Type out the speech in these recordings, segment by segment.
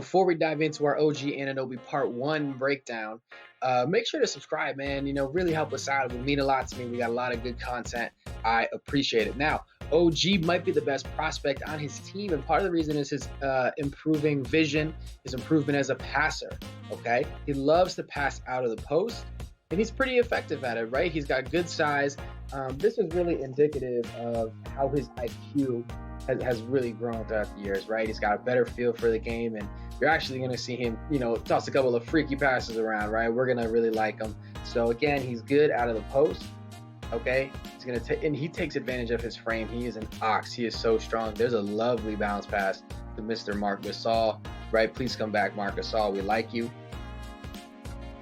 Before we dive into our OG Anunoby Part 1 breakdown, make sure to subscribe, man. Really help us out. It would mean a lot to me. We got a lot of good content. I appreciate it. Now, OG might be the best prospect on his team, and part of the reason is his improving vision, his improvement as a passer, okay? He loves to pass out of the post, and he's pretty effective at it, right? He's got good size. This is really indicative of how his IQ has really grown throughout the years, right? He's got a better feel for the game, and you're actually going to see him, toss a couple of freaky passes around, right? We're going to really like him. So again, he's good out of the post, okay? He's going to take, and he takes advantage of his frame. He is an ox. He is so strong. There's a lovely bounce pass to Mr. Marc Gasol, right? Please come back, Marc Gasol. We like you.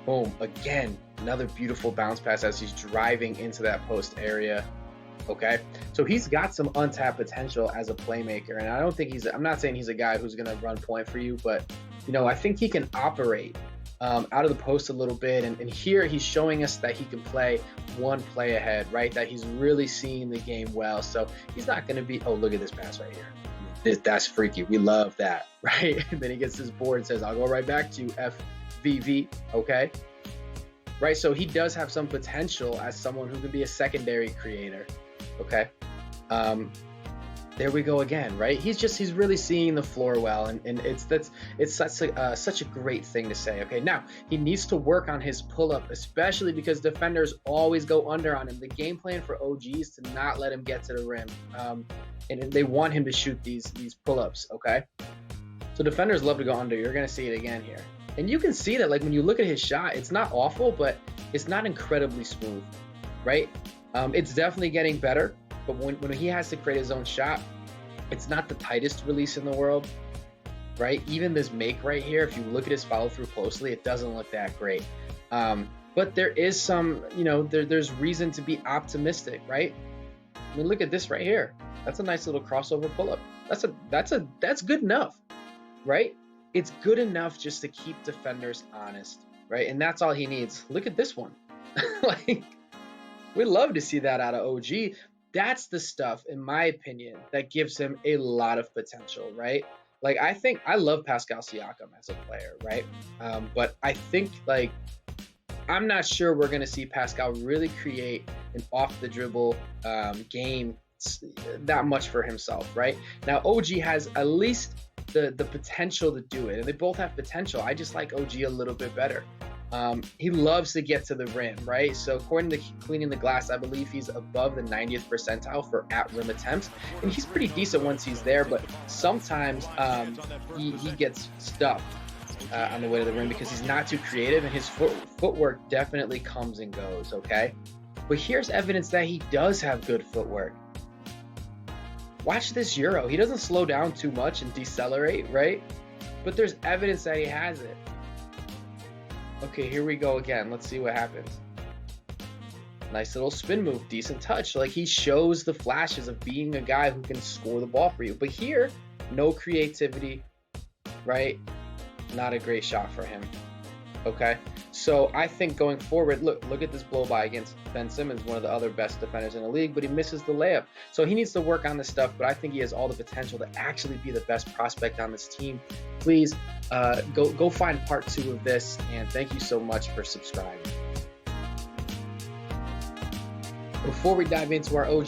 Boom. Again, another beautiful bounce pass as he's driving into that post area. Okay, so he's got some untapped potential as a playmaker, and I don't think I'm not saying he's a guy who's going to run point for you, but I think he can operate out of the post a little bit, and here he's showing us that he can play one play ahead, right? That he's really seeing the game well. So he's not going to be, oh, look at this pass right here. That's freaky. We love that, right? And then he gets his board and says, I'll go right back to you, FVV, okay? Right, so he does have some potential as someone who can be a secondary creator. Okay, there we go again, right? He's really seeing the floor well, and it's such a great thing to say. Okay, now he needs to work on his pull-up, especially because defenders always go under on him. The game plan for OG is to not let him get to the rim, and they want him to shoot these pull-ups. Okay, so defenders love to go under. You're gonna see it again here, and you can see that like when you look at his shot, it's not awful, but it's not incredibly smooth, right? It's definitely getting better, but when he has to create his own shot, it's not the tightest release in the world, right? Even this make right here, if you look at his follow through closely, it doesn't look that great. But there is some, there's reason to be optimistic, right? I mean, look at this right here. That's a nice little crossover pull-up. That's good enough, right? It's good enough just to keep defenders honest, right? And that's all he needs. Look at this one. We love to see that out of OG. That's the stuff, in my opinion, that gives him a lot of potential, right? Like, I love Pascal Siakam as a player, right? But I think, I'm not sure we're going to see Pascal really create an off-the-dribble game that much for himself, right? Now, OG has at least the potential to do it, and they both have potential. I just like OG a little bit better. He loves to get to the rim, right? So according to Cleaning the Glass, I believe he's above the 90th percentile for at-rim attempts, and he's pretty decent once he's there, but sometimes he gets stuck on the way to the rim because he's not too creative, and his footwork definitely comes and goes, okay? But here's evidence that he does have good footwork. Watch this Euro. He doesn't slow down too much and decelerate, right? But there's evidence that he has it. Okay, here we go again. Let's see what happens. Nice little spin move, decent touch. Like, he shows the flashes of being a guy who can score the ball for you. But here, no creativity, right? Not a great shot for him. Okay, so I think going forward, look at this blow by against Ben Simmons, one of the other best defenders in the league, but he misses the layup. So he needs to work on this stuff, but I think he has all the potential to actually be the best prospect on this team. Please go find part 2 of this, and thank you so much for subscribing. Before we dive into our OG